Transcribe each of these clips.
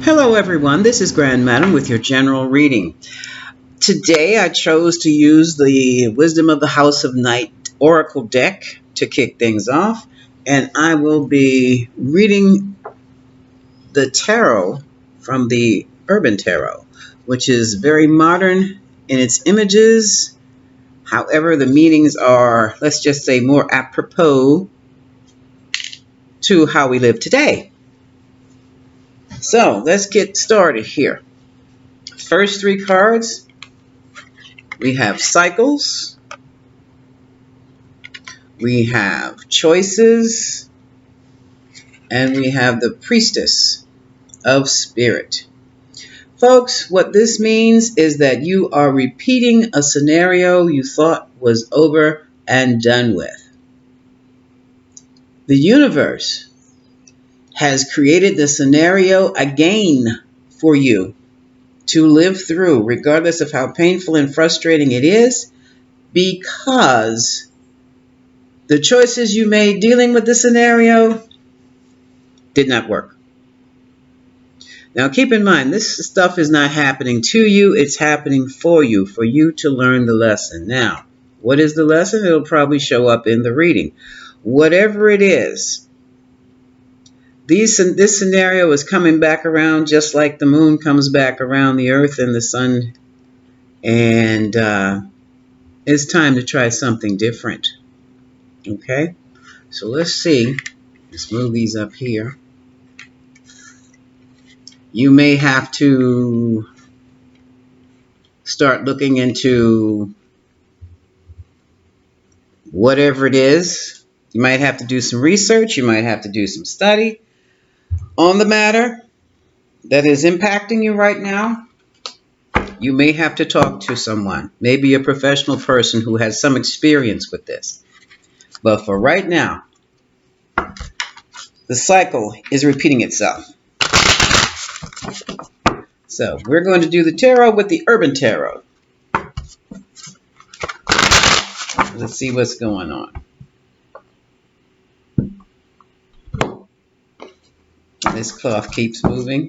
Hello everyone, this is Grand Madam with your general reading. Today I chose to use the Wisdom of the House of Night Oracle deck to kick things off, and I will be reading the tarot from the Urban Tarot, which is very modern in its images. However, the meanings are, let's just say, more apropos to how we live today. So let's get started here. First three cards, we have cycles, we have choices, and we have the priestess of spirit. Folks, what this means is that you are repeating a scenario you thought was over and done with. The universe has created the scenario again for you to live through, regardless of how painful and frustrating it is, because the choices you made dealing with the scenario did not work. Now keep in mind, this stuff is not happening to you, it's happening for you to learn the lesson. Now, what is the lesson? It'll probably show up in the reading. Whatever it is, this scenario is coming back around just like the moon comes back around the earth and the sun, and it's time to try something different. Okay, so let's see. Let's move these up here. You may have to start looking into whatever it is. You might have to do some research. You might have to do some study on the matter that is impacting you right now. You may have to talk to someone, maybe a professional person who has some experience with this. But for right now, the cycle is repeating itself. So we're going to do the tarot with the Urban Tarot. Let's see what's going on. This cloth keeps moving.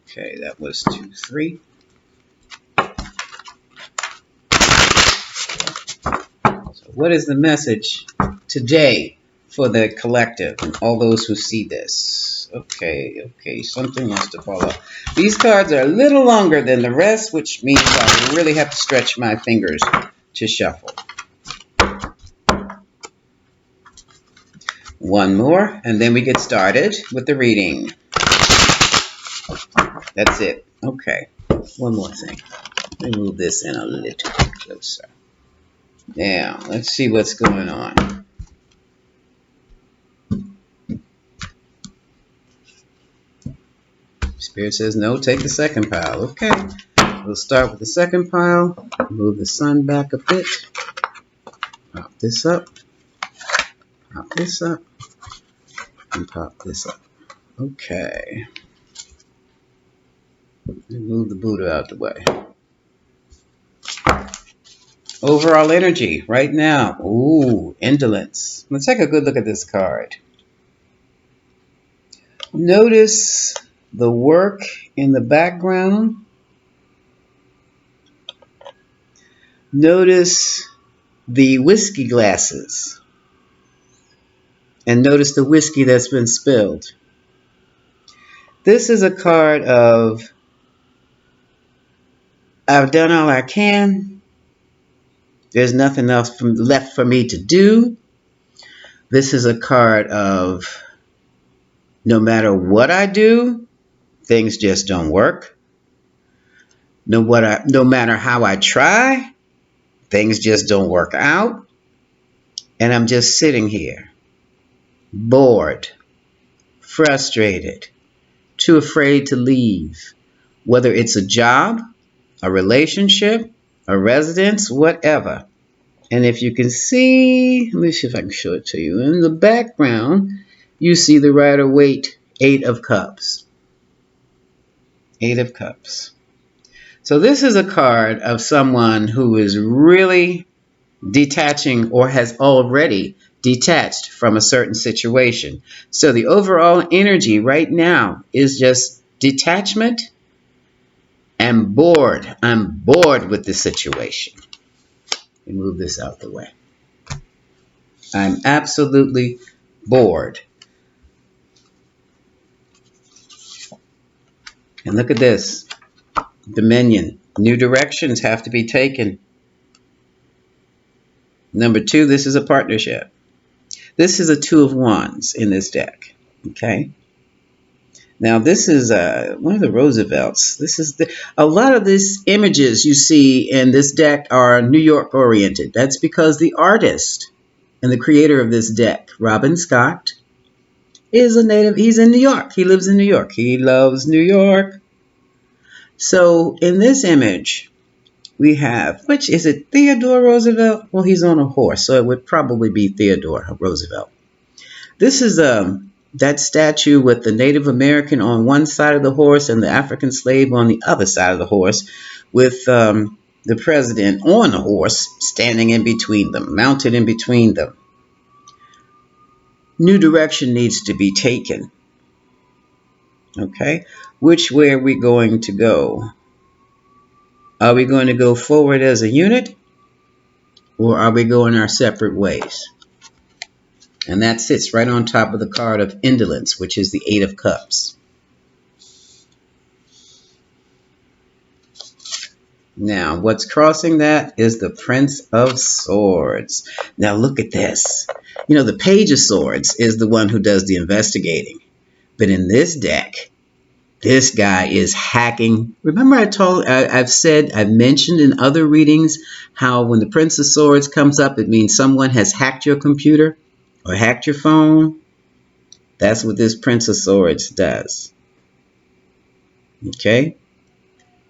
Okay, that was 2, 3. So what is the message today for the collective and all those who see this? Okay, something wants to fall off. These cards are a little longer than the rest, which means I really have to stretch my fingers to shuffle. One more, and then we get started with the reading. That's it. Okay, one more thing. Let me move this in a little closer. Now, let's see what's going on. Spirit says no, take the second pile. Okay, we'll start with the second pile. Move the sun back a bit. Pop this up. Pop this up. And pop this up. Okay. Move the Buddha out the way. Overall energy right now. Ooh, indolence. Let's take a good look at this card. Notice the work in the background. Notice the whiskey glasses. And notice the whiskey that's been spilled. This is a card of, I've done all I can. There's nothing else left for me to do. This is a card of, no matter what I do, things just don't work. No matter how I try, things just don't work out. And I'm just sitting here, bored, frustrated, too afraid to leave. Whether it's a job, a relationship, a residence, whatever. And if you can see, let me see if I can show it to you. In the background, you see the Rider-Waite 8 of Cups. 8 of Cups. So this is a card of someone who is really detaching or has already detached from a certain situation. So the overall energy right now is just detachment and bored. I'm bored with the situation. Let me move this out the way. I'm absolutely bored. And look at this. Dominion. New directions have to be taken. Number two, this is a partnership. This is a two of wands in this deck. Okay. Now this is one of the Roosevelts. A lot of these images you see in this deck are New York oriented. That's because the artist and the creator of this deck, Robin Scott, is a native. He's in New York. He lives in New York. He loves New York. So in this image, we have, which is it, Theodore Roosevelt? Well, he's on a horse, so it would probably be Theodore Roosevelt. This is that statue with the Native American on one side of the horse and the African slave on the other side of the horse, with the president on the horse standing in between them, mounted in between them. New direction needs to be taken. Okay, which way are we going to go? Are we going to go forward as a unit, or are we going our separate ways? And that sits right on top of the card of indolence, which is the Eight of Cups. Now, what's crossing that is the Prince of Swords. Now, look at this. You know, the Page of Swords is the one who does the investigating. But in this deck, this guy is hacking. Remember I've mentioned in other readings how when the Prince of Swords comes up, it means someone has hacked your computer or hacked your phone. That's what this Prince of Swords does. Okay?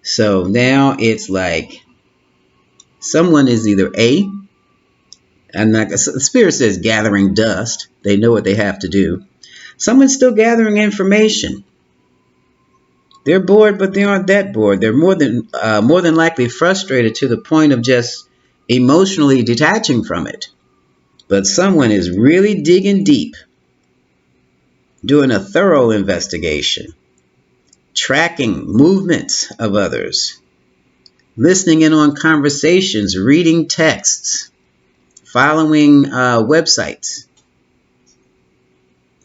So now it's like someone is either A, and like the Spirit says, gathering dust. They know what they have to do. Someone's still gathering information. They're bored, but they aren't that bored. They're more than likely frustrated to the point of just emotionally detaching from it. But someone is really digging deep, doing a thorough investigation, tracking movements of others, listening in on conversations, reading texts, following websites.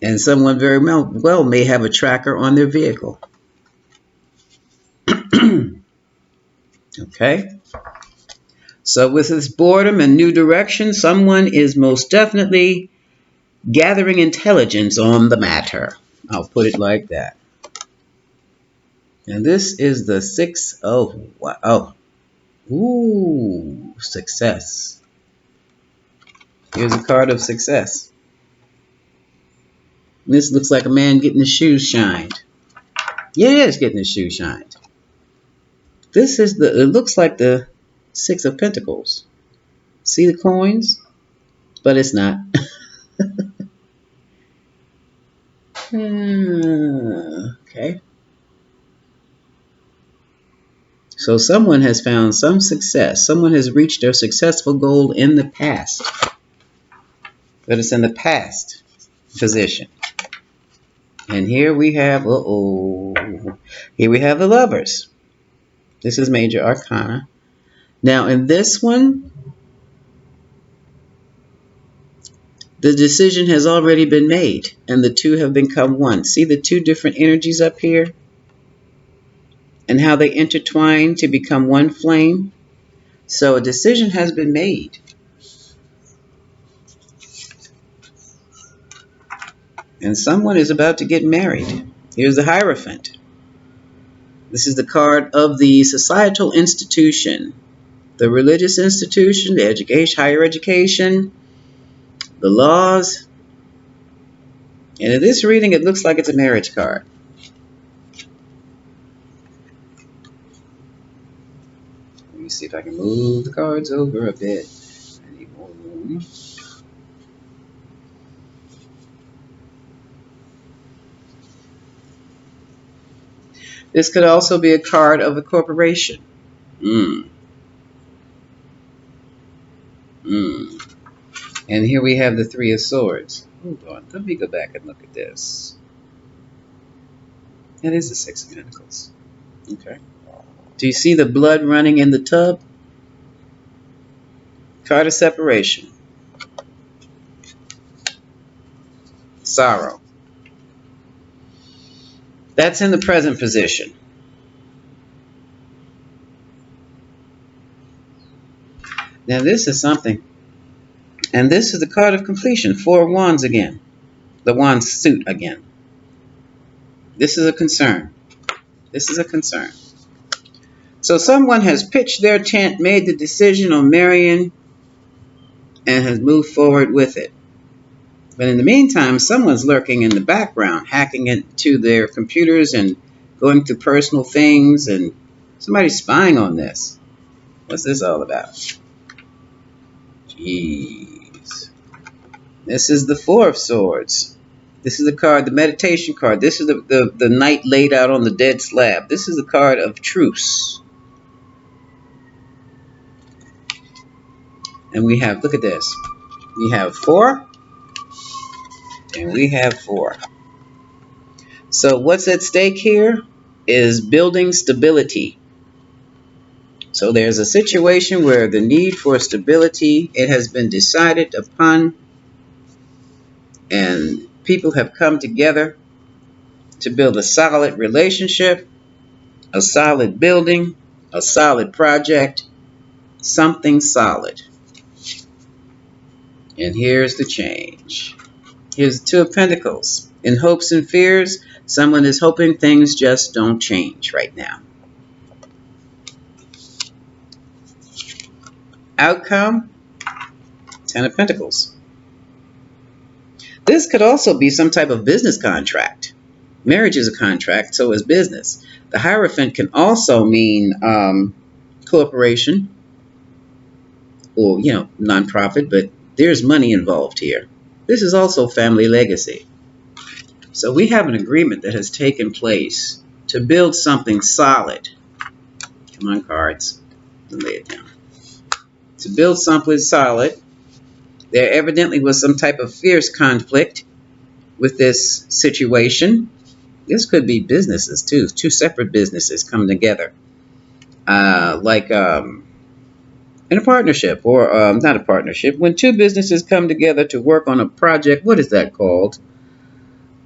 And someone very well may have a tracker on their vehicle. Okay? So with this boredom and new direction, someone is most definitely gathering intelligence on the matter. I'll put it like that. And this is the Six of oh, ooh, success. Here's a card of success. This looks like a man getting his shoes shined. Yeah, it's getting his shoes shined. This is it looks like the Six of Pentacles. See the coins? But it's not. Okay. So someone has found some success. Someone has reached their successful goal in the past. But it's in the past position. And here we have, here we have the Lovers. This is Major Arcana. Now in this one, the decision has already been made and the two have become one. See the two different energies up here? And how they intertwine to become one flame? So a decision has been made. And someone is about to get married. Here's the Hierophant. This is the card of the societal institution, the religious institution, the education, higher education, the laws. And in this reading, it looks like it's a marriage card. Let me see if I can move the cards over a bit. I need more room. This could also be a card of a corporation. Mm. And here we have the Three of Swords. Hold on, let me go back and look at this. That is the Six of Pentacles. Okay. Do you see the blood running in the tub? Card of separation. Sorrow. That's in the present position. Now this is something. And this is the card of completion. Four of Wands again. The Wands suit again. This is a concern. This is a concern. So someone has pitched their tent, made the decision on marrying, and has moved forward with it. But in the meantime, someone's lurking in the background, hacking into their computers and going through personal things, and somebody's spying on this. What's this all about? Jeez. This is the Four of Swords. This is the card, the meditation card. This is the knight laid out on the dead slab. This is the card of truce. And we have, look at this. We have 4 and we have 4. So what's at stake here is building stability. So there's a situation where the need for stability, it has been decided upon, and people have come together to build a solid relationship, a solid building, a solid project, something solid. And here's the change. Here's the Two of Pentacles. In hopes and fears, someone is hoping things just don't change right now. Outcome, Ten of Pentacles. This could also be some type of business contract. Marriage is a contract, so is business. The Hierophant can also mean corporation or, nonprofit, but there's money involved here. This is also family legacy. So we have an agreement that has taken place to build something solid. Come on, cards. Lay it down. To build something solid, there evidently was some type of fierce conflict with this situation. This could be businesses too. Two separate businesses come together. In a partnership, or not a partnership. When two businesses come together to work on a project, what is that called?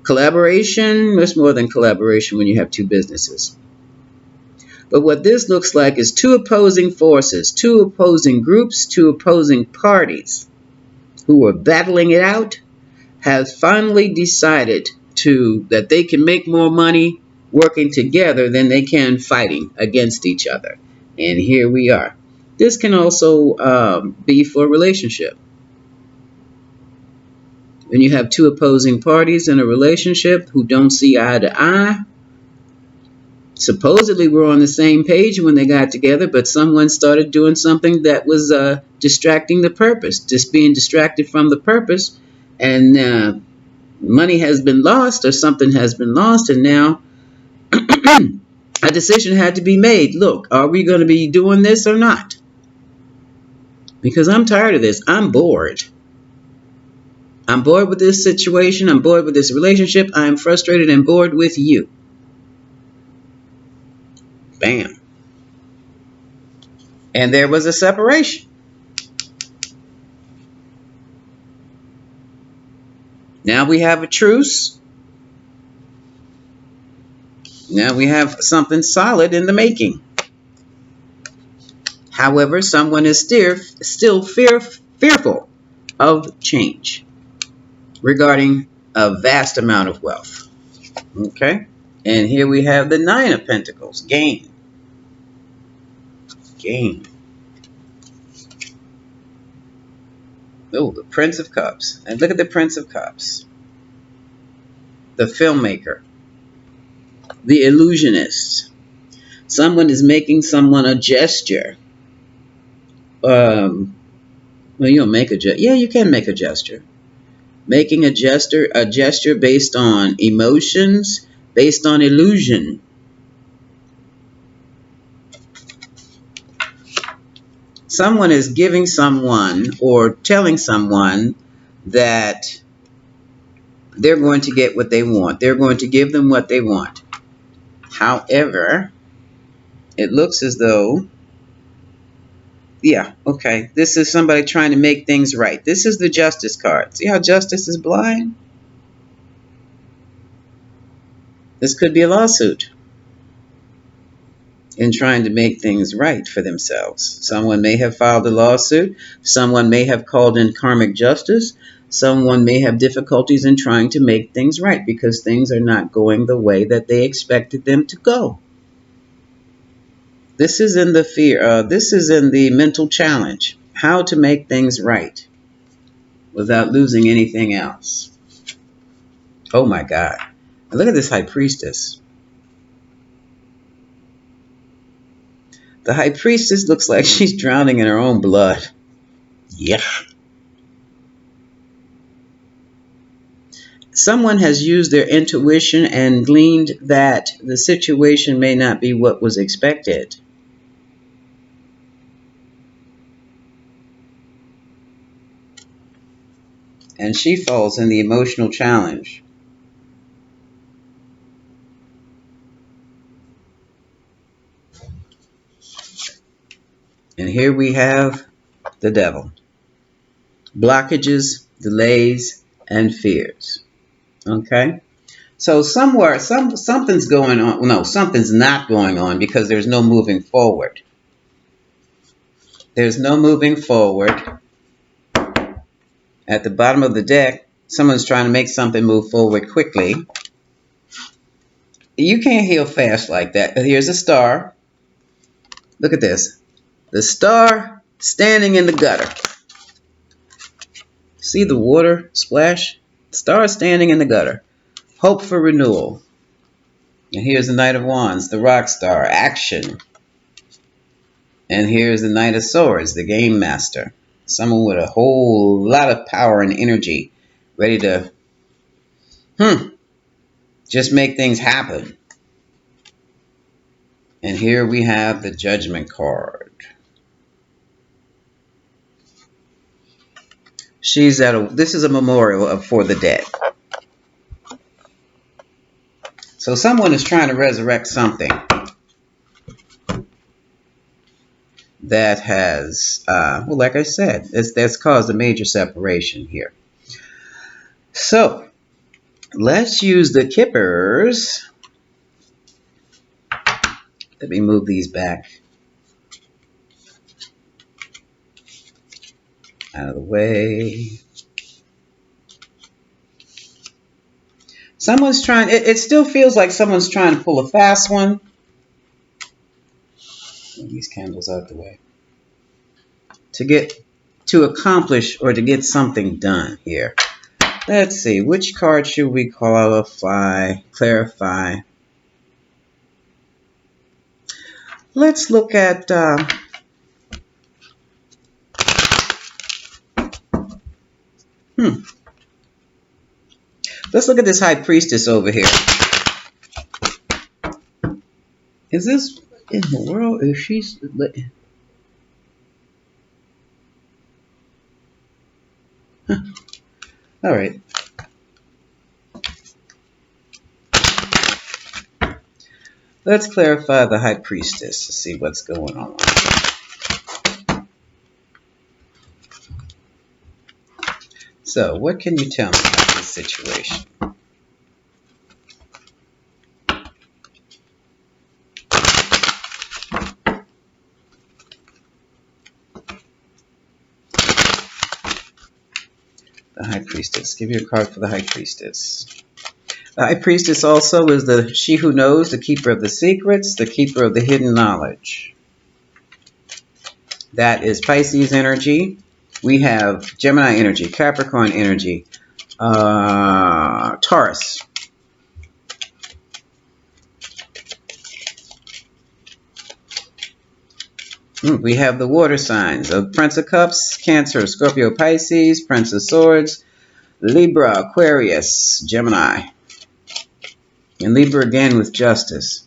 Collaboration? It's more than collaboration when you have two businesses. But what this looks like is two opposing forces, two opposing groups, two opposing parties who were battling it out have finally decided that they can make more money working together than they can fighting against each other. And here we are. This can also be for a relationship. When you have two opposing parties in a relationship who don't see eye to eye, supposedly we're on the same page when they got together, but someone started doing something that was distracting the purpose, just being distracted from the purpose, and money has been lost or something has been lost, and now a decision had to be made. Look, are we going to be doing this or not? Because I'm tired of this. I'm bored. I'm bored with this situation. I'm bored with this relationship. I'm frustrated and bored with you. Bam. And there was a separation. Now we have a truce. Now we have something solid in the making. However, someone is still fearful of change regarding a vast amount of wealth. Okay? And here we have the Nine of Pentacles. Gain. Gain. Oh, the Prince of Cups. And look at the Prince of Cups. The filmmaker. The illusionist. Someone is making someone a gesture. Well, you don't make a gesture. Yeah, you can make a gesture. Making a gesture based on emotions, based on illusion. Someone is giving someone or telling someone that they're going to get what they want. They're going to give them what they want. However, it looks as though, yeah, okay, this is somebody trying to make things right. This is the Justice card. See how Justice is blind? This could be a lawsuit in trying to make things right for themselves. Someone may have filed a lawsuit. Someone may have called in karmic justice. Someone may have difficulties in trying to make things right because things are not going the way that they expected them to go. This is in the fear. This is in the mental challenge. How to make things right without losing anything else. Oh my God. Look at this high priestess. The high priestess looks like she's drowning in her own blood. Yeah. Someone has used their intuition and gleaned that the situation may not be what was expected. And she falls in the emotional challenge. And here we have the devil. Blockages, delays, and fears. Okay? So something's going on. No, something's not going on because there's no moving forward. There's no moving forward. At the bottom of the deck, someone's trying to make something move forward quickly. You can't heal fast like that. Here's a star. Look at this. The star standing in the gutter. See the water splash? Star standing in the gutter. Hope for renewal. And here's the Knight of Wands, the rock star, action. And here's the Knight of Swords, the game master. Someone with a whole lot of power and energy, ready to just make things happen. And here we have the Judgment card. This is a memorial for the dead. So someone is trying to resurrect something that has, well, like I said, that's caused a major separation here. So let's use the Kippers. Let me move these back out of the way. Someone's trying, it still feels like someone's trying to pull a fast one. Move these candles out of the way. To accomplish or to get something done here. Let's see, which card should we clarify? Let's look at let's look at this High Priestess over here. Is this in the world? Is she? All right. Let's clarify the High Priestess to see what's going on. So, what can you tell me about this situation? The High Priestess. Give you a card for the High Priestess. The High Priestess also is the she who knows, the keeper of the secrets, the keeper of the hidden knowledge. That is Pisces energy. We have Gemini energy, Capricorn energy, Taurus. We have the water signs of Prince of Cups, Cancer, Scorpio, Pisces, Prince of Swords, Libra, Aquarius, Gemini. And Libra again with Justice.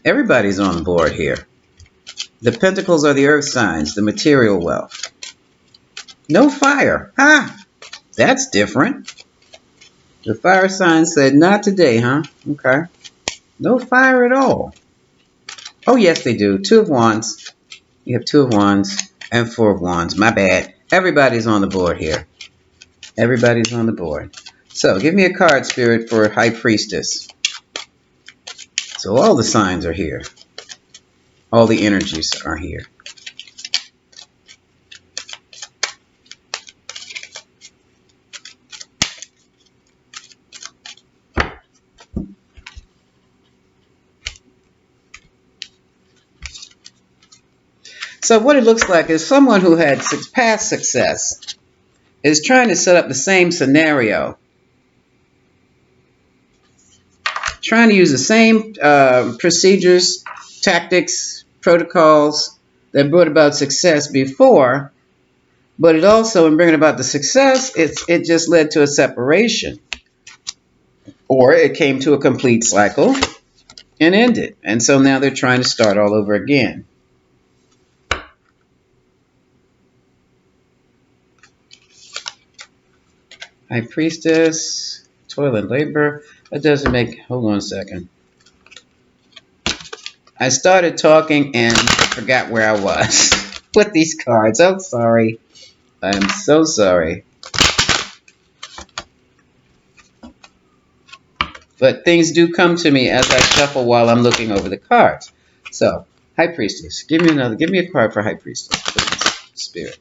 Everybody's on board here. The pentacles are the earth signs, the material wealth. No fire. Ah, that's different. The fire sign said, not today, huh? Okay. No fire at all. Oh, yes, they do. Two of Wands. You have Two of Wands and Four of Wands. My bad. Everybody's on the board here. Everybody's on the board. So, give me a card, Spirit, for High Priestess. So, all the signs are here. All the energies are here. So what it looks like is someone who had past success is trying to set up the same scenario, trying to use the same procedures, tactics, protocols that brought about success before, but it also, in bringing about the success, it just led to a separation, or it came to a complete cycle and ended. And so now they're trying to start all over again. High Priestess, toil and labor. That doesn't make, hold on a second. I started talking and forgot where I was with these cards. I'm sorry. I'm so sorry. But things do come to me as I shuffle while I'm looking over the cards. So, High Priestess. Give me a card for High Priestess, please. Spirit.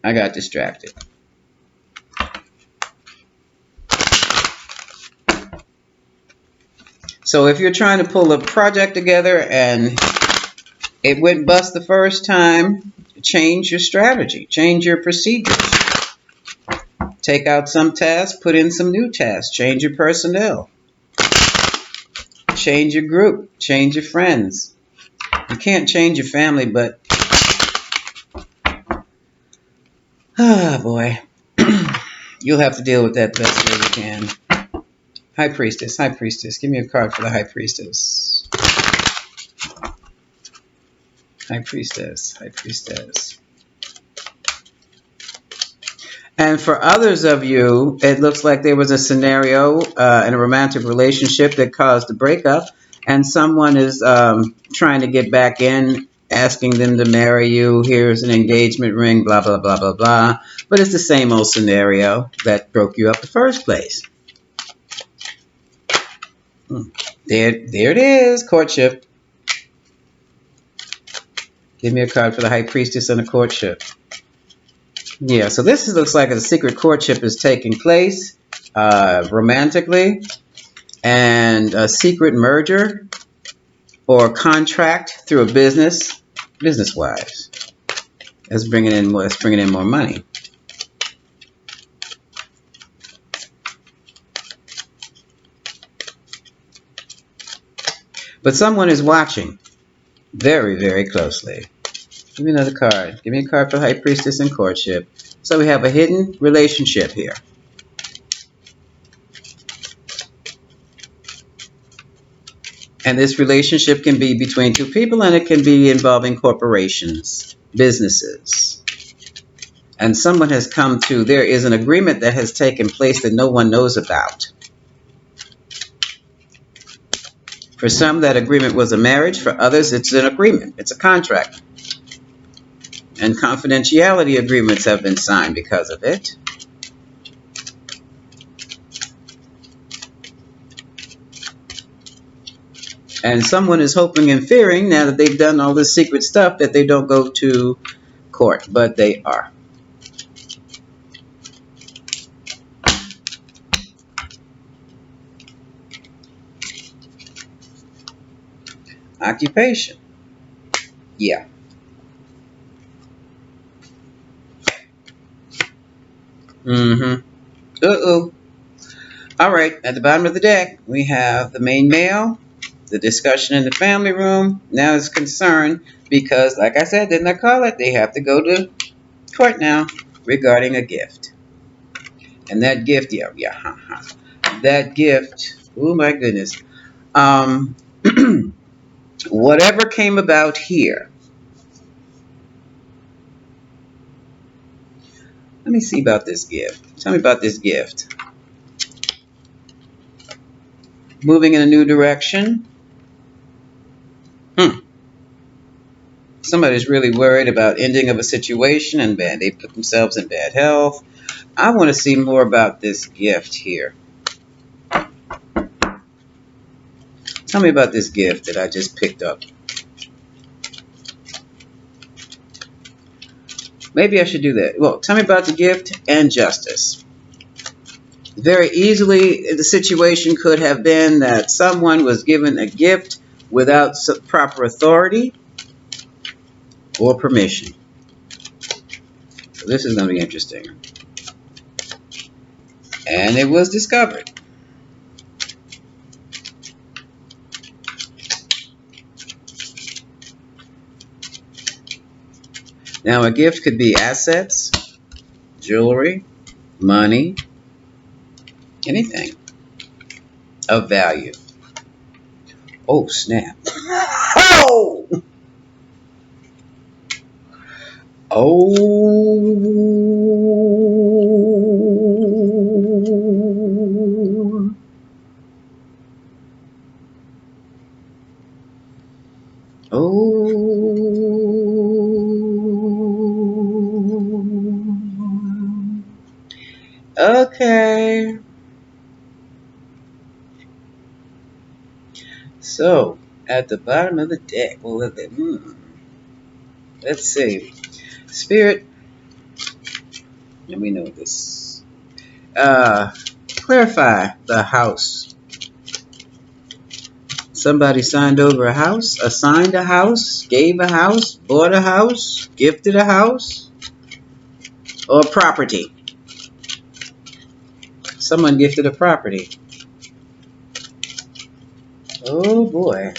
I got distracted. So if you're trying to pull a project together and it went bust the first time, change your strategy, change your procedures. Take out some tasks, put in some new tasks, change your personnel, change your group, change your friends. You can't change your family, but boy, you'll have to deal with that best way you can. High Priestess, High Priestess. Give me a card for the High Priestess. High Priestess, High Priestess. And for others of you, it looks like there was a scenario in a romantic relationship that caused a breakup, and someone is trying to get back in, asking them to marry you. Here's an engagement ring, blah, blah, blah, blah, blah. But it's the same old scenario that broke you up in the first place. There it is, courtship. Give me a card for the High Priestess and a courtship. Yeah, so this looks like a secret courtship is taking place romantically, and a secret merger or contract through a business-wise. That's bringing in more money. But someone is watching very, very closely. Give me another card. Give me a card for High Priestess and courtship. So we have a hidden relationship here. And this relationship can be between two people, and it can be involving corporations, businesses. And someone has come to, there is an agreement that has taken place that no one knows about. For some, that agreement was a marriage. For others, it's an agreement. It's a contract. And confidentiality agreements have been signed because of it. And someone is hoping and fearing, now that they've done all this secret stuff, that they don't go to court. But they are. Occupation. Yeah. Uh-oh. All right, at the bottom of the deck, we have the main male, the discussion in the family room. Now it's concerned because, like I said, didn't I call it? They have to go to court now regarding a gift. And that gift, that gift, oh my goodness. Whatever came about here. Let me see about this gift. Tell me about this gift. Moving in a new direction. Somebody's really worried about ending of a situation and they put themselves in bad health. I want to see more about this gift here. Tell me about this gift that I just picked up. Maybe I should do that. Well, tell me about the gift and justice. Very easily, the situation could have been that someone was given a gift without proper authority or permission. So this is going to be interesting. And it was discovered. Now, a gift could be assets, jewelry, money, anything of value. Oh, snap. Oh! Oh. Oh. Okay. So, at the bottom of the deck, let's see. Spirit, let me know this. Clarify the house. Somebody signed over a house, assigned a house, gave a house, bought a house, gifted a house, or property. Someone gifted a property. Oh boy.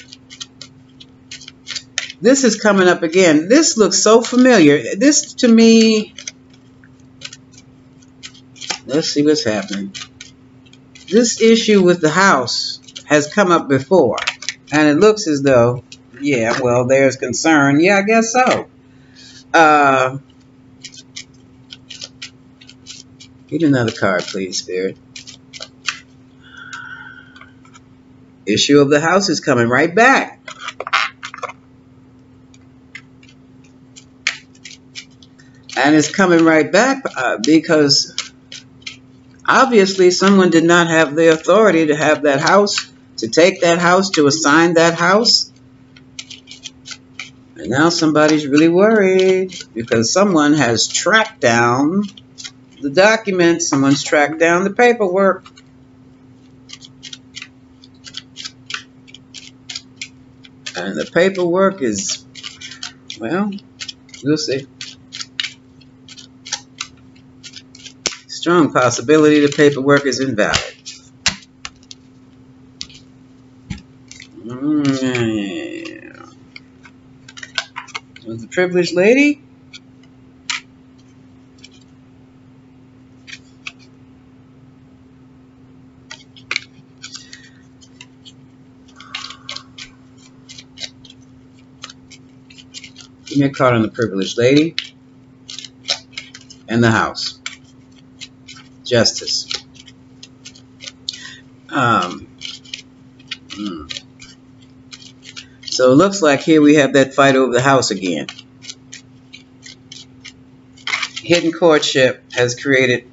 This is coming up again. This looks so familiar. This to me, let's see what's happening. This issue with the house has come up before. And it looks as though, yeah, well, there's concern. Yeah, I guess so. Get another card, please, Spirit. Issue of the house is coming right back. And it's coming right back because obviously someone did not have the authority to have that house, to take that house, to assign that house. And now somebody's really worried because someone has tracked down the documents. Someone's tracked down the paperwork. And the paperwork is, well, we'll see. Strong possibility the paperwork is invalid. Was the privileged lady? Give me a card on the privileged lady and the house. Justice. So it looks like here we have that fight over the house again. Hidden courtship has created.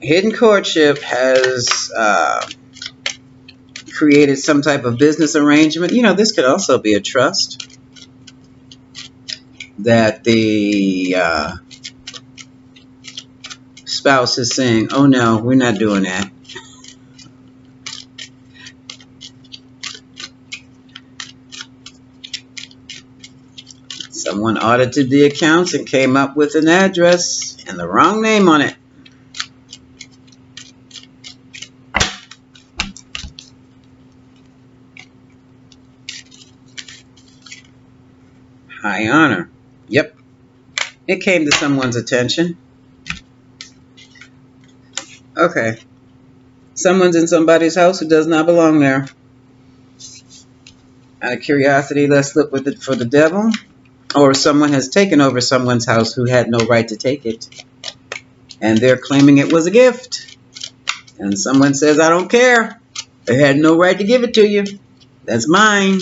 Hidden courtship has created some type of business arrangement. You know, this could also be a trust that the spouse is saying, oh no, we're not doing that. Someone audited the accounts and came up with an address and the wrong name on it. High honor. Yep. It came to someone's attention. Okay. Someone's in somebody's house who does not belong there. Out of curiosity, let's look with it for the devil. Or someone has taken over someone's house who had no right to take it. And they're claiming it was a gift. And someone says, I don't care. They had no right to give it to you. That's mine.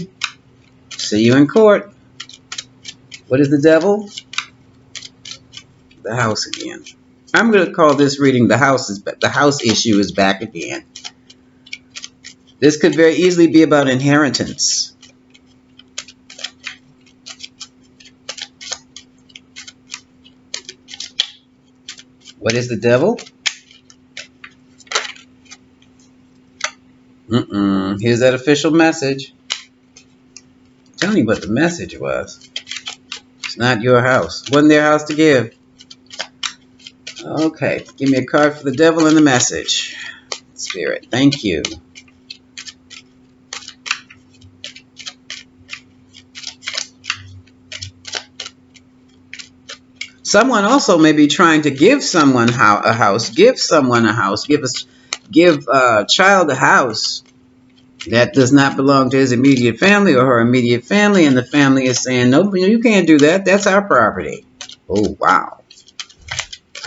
See you in court. What is the devil? The house again. I'm going to call this reading the house issue is back again. This could very easily be about inheritance. What is the devil? Here's that official message. Tell me what the message was. It's not your house. Wasn't their house to give. Okay, give me a card for the devil and the message. Spirit, thank you. Someone also may be trying to give someone a house, give someone a house, give a child a house that does not belong to his immediate family or her immediate family, and the family is saying, no, you can't do that. That's our property. Oh, wow.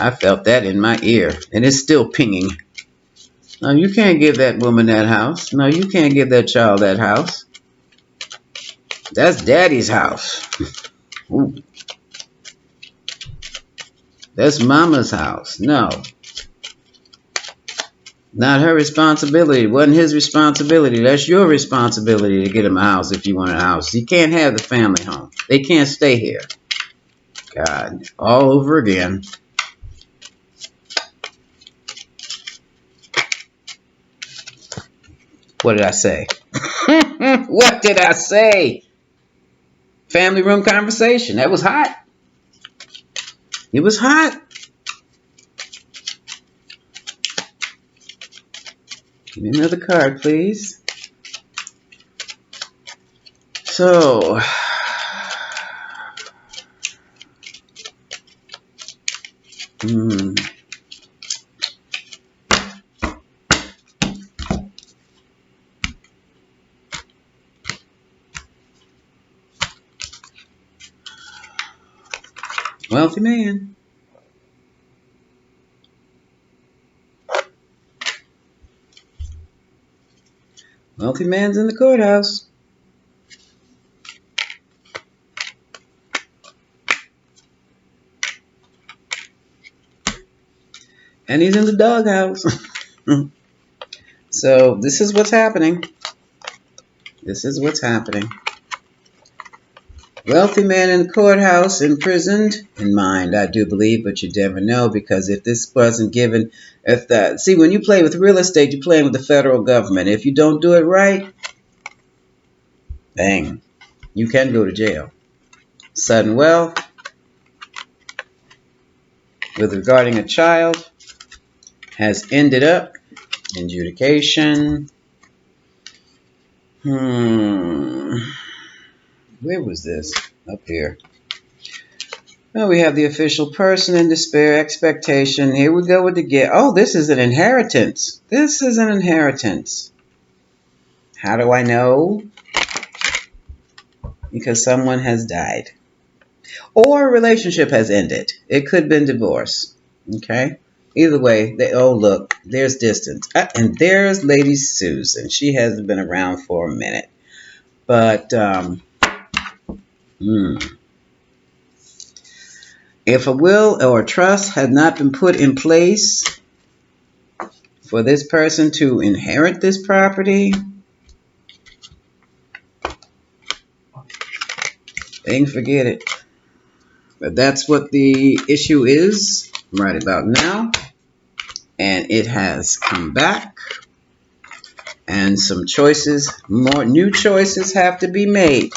I felt that in my ear, and it's still pinging. No, you can't give that woman that house. No, you can't give that child that house. That's daddy's house. Ooh. That's mama's house. No. Not her responsibility. It wasn't his responsibility. That's your responsibility to get him a house if you want a house. You can't have the family home. They can't stay here. God, all over again. What did I say? What did I say? Family room conversation. That was hot. It was hot. Give me another card, please. So, wealthy man. Wealthy man's in the courthouse. And he's in the doghouse. So this is what's happening. This is what's happening. Wealthy man in the courthouse, imprisoned. In mind, I do believe, but you never know, because if this wasn't given, see, when you play with real estate, you're playing with the federal government. If you don't do it right, bang, you can go to jail. Sudden wealth, with regarding a child, has ended up adjudication. Where was this? Up here. Well, we have the official person in despair, expectation. Here we go with the gift. Oh, this is an inheritance. This is an inheritance. How do I know? Because someone has died. Or a relationship has ended. It could have been divorce. Okay? Either way, oh, look, there's distance. And there's Lady Susan. She hasn't been around for a minute. But, if a will or a trust had not been put in place for this person to inherit this property, they can forget it. But that's what the issue is right about now. And it has come back. And some choices, more new choices have to be made.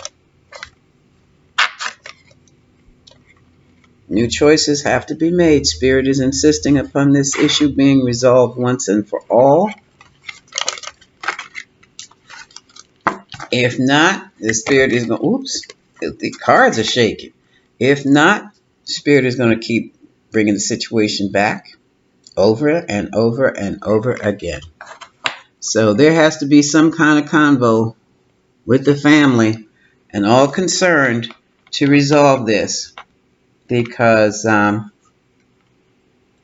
New choices have to be made. Spirit is insisting upon this issue being resolved once and for all. If not, the Spirit is going, the cards are shaking. If not, Spirit is going to keep bringing the situation back over and over and over again. So there has to be some kind of convo with the family and all concerned to resolve this because,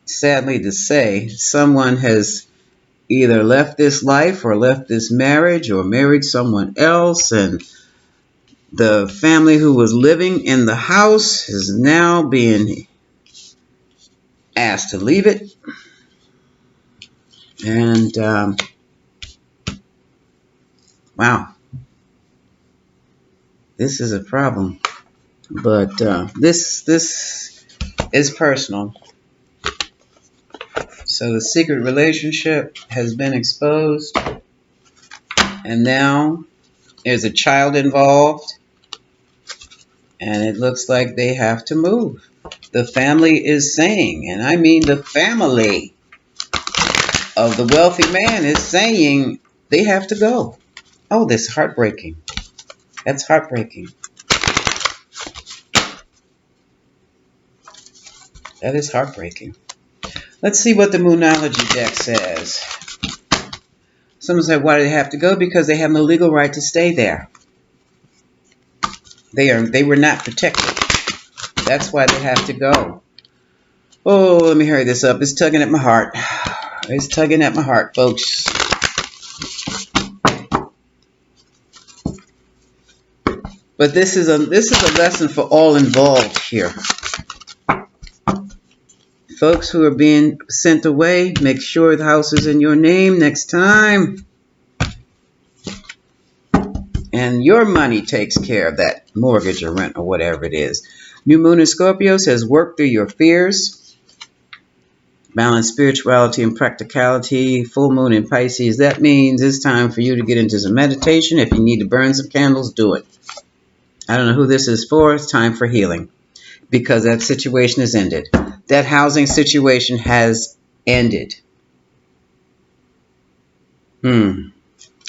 sadly to say, someone has either left this life or left this marriage or married someone else, and the family who was living in the house is now being asked to leave it. And wow, this is a problem. But this is personal. So the secret relationship has been exposed, and now there's a child involved, and it looks like they have to move. The family is saying, and I mean the family of the wealthy man is saying they have to go. Oh, this is heartbreaking. That's heartbreaking. That is heartbreaking. Let's see what the Moonology deck says. Someone said, why do they have to go? Because they have no legal right to stay there. They were not protected. That's why they have to go. Oh, let me hurry this up. It's tugging at my heart. It's tugging at my heart, folks. But this is a lesson for all involved here. Folks who are being sent away, make sure the house is in your name next time. And your money takes care of that mortgage or rent or whatever it is. New Moon in Scorpio says work through your fears. Balance spirituality and practicality. Full Moon in Pisces. That means it's time for you to get into some meditation. If you need to burn some candles, do it. I don't know who this is for. It's time for healing. Because that situation has ended. That housing situation has ended. And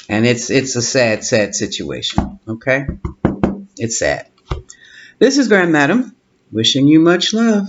it's a sad, sad situation. Okay? It's sad. This is Grand Madam, wishing you much love.